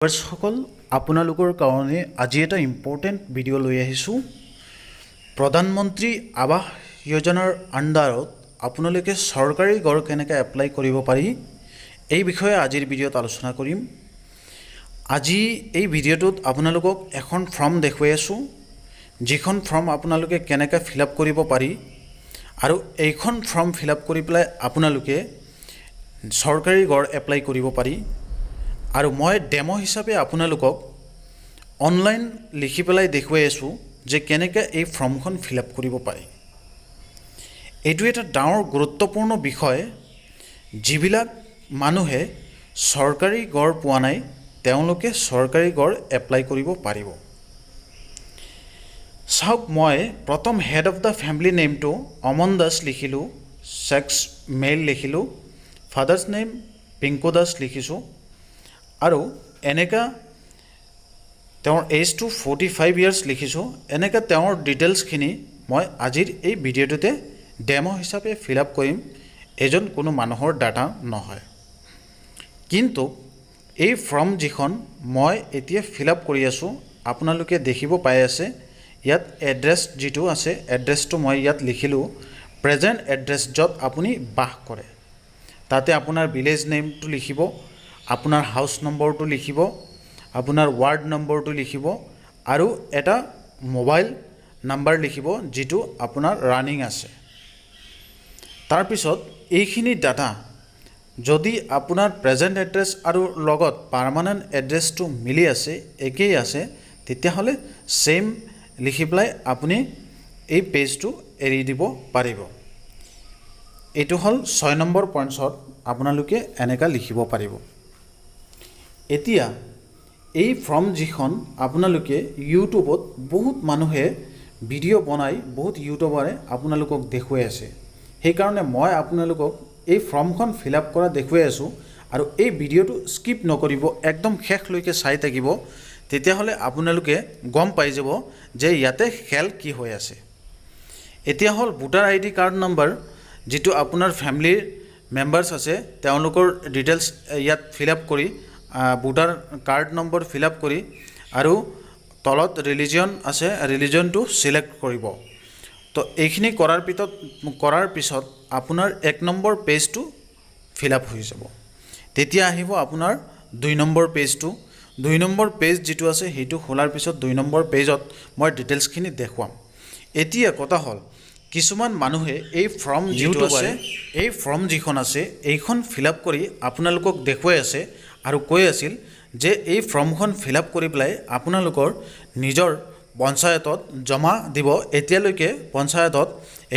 সকল আপোনালোকৰ কাৰণে আজি এটা ইম্পৰ্টেণ্ট ভিডিঅ' লৈ আহিছোঁ। প্ৰধানমন্ত্ৰী আৱাস যোজনাৰ আণ্ডাৰত আপোনালোকে চৰকাৰী ঘৰ কেনেকৈ এপ্লাই কৰিব পাৰি এই বিষয়ে আজিৰ ভিডিঅ'ত আলোচনা কৰিম। আজি এই ভিডিঅ'টোত আপোনালোকক এখন ফৰ্ম দেখুৱাই আছোঁ, যিখন ফৰ্ম আপোনালোকে কেনেকৈ ফিল আপ কৰিব পাৰি আৰু এইখন ফৰ্ম ফিল আপ কৰি পেলাই আপোনালোকে চৰকাৰী ঘৰ এপ্লাই কৰিব পাৰি। আৰু মই ডেমো হিচাপে আপোনালোকক অনলাইন লিখি পেলাই দেখুৱাই আছোঁ যে কেনেকৈ এই ফৰ্মখন ফিল আপ কৰিব পাৰি। এইটো এটা ডাঙৰ গুৰুত্বপূৰ্ণ বিষয়, যিবিলাক মানুহে চৰকাৰী ঘৰ পোৱা নাই তেওঁলোকে চৰকাৰী ঘৰ এপ্লাই কৰিব পাৰিব। চাওক, মই প্ৰথম হেড অফ দ্য ফেমিলি নেমটো অমন দাস লিখিলোঁ, ছেক্স মেইল লিখিলোঁ, ফাদাৰ্ছ নেম পিংকু দাস লিখিছোঁ আৰু এনেকা তেওঁৰ এজটো 45 ইয়াৰ্ছ লিখিছোঁ। এনেকৈ তেওঁৰ ডিটেইলছখিনি মই আজিৰ এই ভিডিঅ'টোতে ডেমো হিচাপে ফিল আপ কৰিম, এজন কোনো মানুহৰ ডাটা নহয়। কিন্তু এই ফৰ্ম যিখন মই এতিয়া ফিল আপ কৰি আছোঁ আপোনালোকে দেখিব পাই আছে, ইয়াত এড্ৰেছ যিটো আছে এড্ৰেছটো মই ইয়াত লিখিলোঁ প্ৰেজেণ্ট এড্ৰেছ য'ত আপুনি বাস কৰে। তাতে আপোনাৰ ভিলেজ নেমটো লিখিব, আপোনাৰ হাউচ নম্বৰটো লিখিব, আপোনাৰ ৱাৰ্ড নম্বৰটো লিখিব আৰু এটা মোবাইল নাম্বাৰ লিখিব যিটো আপোনাৰ ৰানিং আছে। তাৰপিছত এইখিনি ডাটা যদি আপোনাৰ প্ৰেজেণ্ট এড্ৰেছ আৰু লগত পাৰ্মানেণ্ট এড্ৰেছটো মিলি আছে, একেই আছে, তেতিয়াহ'লে ছেইম লিখি পেলাই আপুনি এই পেজটো এৰি দিব পাৰিব। এইটো হ'ল 6 নম্বৰ পইণ্টছত আপোনালোকে এনেকৈ লিখিব পাৰিব। এতিয়া এই ফৰ্ম যিখন আপোনালোকে ইউটিউবত বহুত মানুহে ভিডিঅ' বনাই, বহুত ইউটিউবাৰে আপোনালোকক দেখুৱাই আছে, সেইকাৰণে মই আপোনালোকক এই ফৰ্মখন ফিল আপ কৰা দেখুৱাই আছোঁ। আৰু এই ভিডিঅ'টো স্কিপ নকৰিব, একদম শেষলৈকে চাই থাকিব, তেতিয়াহ'লে আপোনালোকে গম পাই যাব যে ইয়াতে খেল কি হৈ আছে। এতিয়া হ'ল ভোটাৰ ID কাৰ্ড নম্বৰ, যিটো আপোনাৰ ফেমিলিৰ মেম্বাৰ্ছ আছে তেওঁলোকৰ ডিটেইলছ ইয়াত ফিল আপ কৰি voter card number fill up কৰি আৰু তলত ৰিলিজন আছে ৰিলিজনটো চিলেক্ট কৰিব। তো এইখিনি কৰাৰ পিছত আপোনাৰ 1 নম্বৰ পেজটো ফিল আপ হৈ যাব। তেতিয়া আহিব আপোনাৰ 2 নম্বৰ পেজটো। 2 নম্বৰ পেজ যিটো আছে সেইটো খোলাৰ পিছত 2 নম্বৰ পেজত মই ডিটেইলছখিনি দেখুৱাম। এতিয়া কথা হ'ল কিছুমান মানুহে এই ফৰ্ম যিটো আছে, এই ফৰ্ম যিখন আছে এইখন ফিল আপ কৰি আপোনালোকক দেখুৱাই আছে আৰু কৈ আছিল যে এই ফৰ্মখন ফিল আপ কৰি পেলাই আপোনালোকৰ নিজৰ পঞ্চায়তত জমা দিব। এতিয়ালৈকে পঞ্চায়তত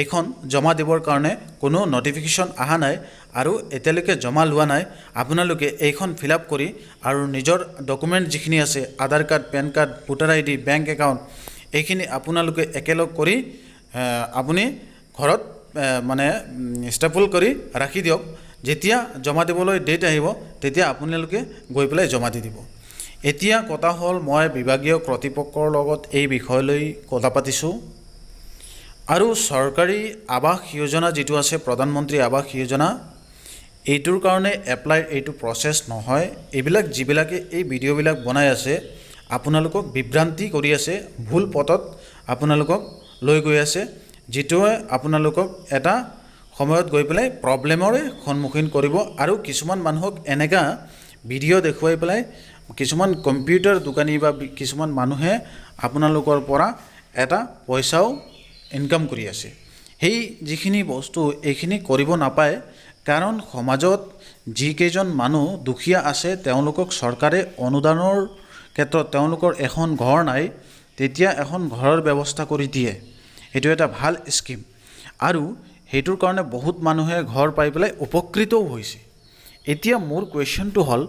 এইখন জমা দিবৰ কাৰণে কোনো নটিফিকেশ্যন অহা নাই আৰু এতিয়ালৈকে জমা লোৱা নাই। আপোনালোকে এইখন ফিল আপ কৰি আৰু নিজৰ ডকুমেণ্ট যিখিনি আছে Aadhaar card, PAN card, voter ID, bank account, এইখিনি আপোনালোকে একেলগ কৰি আপুনি ঘৰত মানে ষ্টেপল কৰি ৰাখি দিয়ক। যেতিয়া জমা দিবলৈ ডেট আহিব তেতিয়া আপোনালোকে গৈ পেলাই জমা দি দিব। এতিয়া কথা হ'ল মই বিভাগীয় কৰ্তৃপক্ষৰ লগত এই বিষয় লৈ কথা পাতিছোঁ আৰু চৰকাৰী আৱাস যোজনা যিটো আছে প্ৰধানমন্ত্ৰী আৱাস যোজনা, এইটোৰ কাৰণে এপ্লাই এইটো প্ৰচেছ নহয়। এইবিলাক যিবিলাকে এই ভিডিঅ'বিলাক বনাই আছে আপোনালোকক বিভ্ৰান্তি কৰি আছে, ভুল পথত আপোনালোকক লৈ গৈ আছে, যিটোৱে আপোনালোকক এটা সময়ত গৈ পেলাই প্ৰব্লেমৰে সন্মুখীন কৰিব। আৰু কিছুমান মানুহক এনেকুৱা ভিডিঅ' দেখুৱাই পেলাই কিছুমান কম্পিউটাৰ দোকানী বা কিছুমান মানুহে আপোনালোকৰ পৰা এটা পইচাও ইনকাম কৰি আছে। সেই যিখিনি বস্তু এইখিনি কৰিব নাপায়, কাৰণ সমাজত যিকেইজন মানুহ দুখীয়া আছে তেওঁলোকক চৰকাৰে অনুদানৰ ক্ষেত্ৰত তেওঁলোকৰ এখন ঘৰ নাই, তেতিয়া এখন ঘৰৰ ব্যৱস্থা কৰি দিয়ে। এইটো এটা ভাল স্কিম আৰু সেইটোৰ কাৰণে বহুত মানুহে ঘৰ পাই পেলাই উপকৃতও হৈছে। এতিয়া মোৰ কুৱেশ্যনটো হ'ল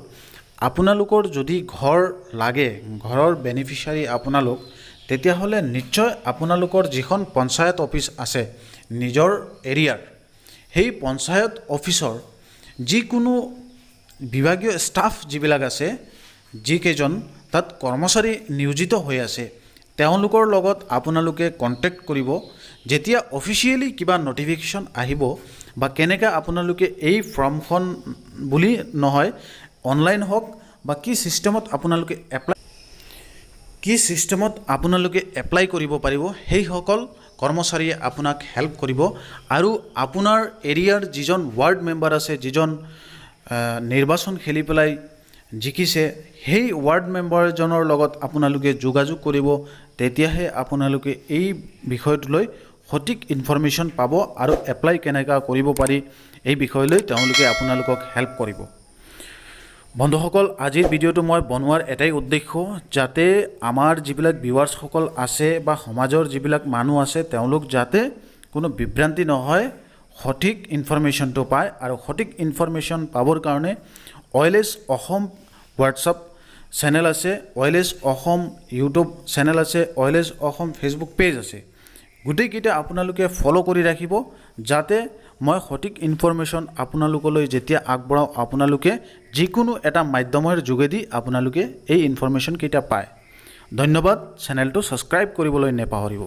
আপোনালোকৰ যদি ঘৰ লাগে, ঘৰৰ বেনিফিচিয়াৰী আপোনালোক, তেতিয়াহ'লে নিশ্চয় আপোনালোকৰ যিখন পঞ্চায়ত অফিচ আছে নিজৰ এৰিয়াৰ, সেই পঞ্চায়ত অফিচৰ যিকোনো বিভাগীয় ষ্টাফ যিবিলাক আছে, যিকেইজন তাত কৰ্মচাৰী নিয়োজিত হৈ আছে, তেওঁলোকৰ লগত আপোনালোকে কণ্টেক্ট কৰিব। যেতিয়া অফিচিয়েলি কিবা নটিফিকেশ্যন আহিব বা কেনেকৈ আপোনালোকে এই ফৰ্মখন বুলি নহয়, অনলাইন হওক বা কি ছিষ্টেমত আপোনালোকে এপ্লাই কৰিব পাৰিব সেইসকল কৰ্মচাৰীয়ে আপোনাক হেল্প কৰিব আৰু আপোনাৰ এৰিয়াৰ যিজন ৱাৰ্ড মেম্বাৰ আছে যিজন নিৰ্বাচন খেলি পেলাই জিকিছে সেই ৱাৰ্ড মেম্বাৰজনৰ লগত আপোনালোকে যোগাযোগ কৰিব তেতিয়াহে আপোনালোকে এই বিষয়টোলৈ সঠিক ইনফৰমেশ্যন পাব আৰু এপ্লাই কেনেকৈ কৰিব পাৰি এই বিষয়লৈ তেওঁলোকে আপোনালোকক হেল্প কৰিব বন্ধুসকল আজিৰ ভিডিঅ'টো মই বনোৱাৰ এটাই উদ্দেশ্য যাতে আমাৰ যিবিলাক ভিউৱাৰ্ছসকল আছে বা সমাজৰ যিবিলাক মানুহ আছে তেওঁলোক যাতে কোনো বিভ্ৰান্তি নহয় সঠিক ইনফৰমেশ্যনটো পায় আৰু সঠিক ইনফৰমেশ্যন পাবৰ কাৰণে OLS অসম হোৱাটছআপ চেনেল আছে OLS অসম ইউটিউব চেনেল আছে OLS অসম ফেচবুক পেজ আছে গোটেইকেইটা আপোনালোকে ফ'ল' কৰি ৰাখিব যাতে মই সঠিক ইনফৰমেশ্যন আপোনালোকলৈ যেতিয়া আগবঢ়াওঁ আপোনালোকে যিকোনো এটা মাধ্যমৰ যোগেদি আপোনালোকে এই ইনফৰমেশ্যন কেইটা পায় ধন্যবাদ চেনেলটো ছাবস্ক্ৰাইব কৰিবলৈ নেপাহৰিব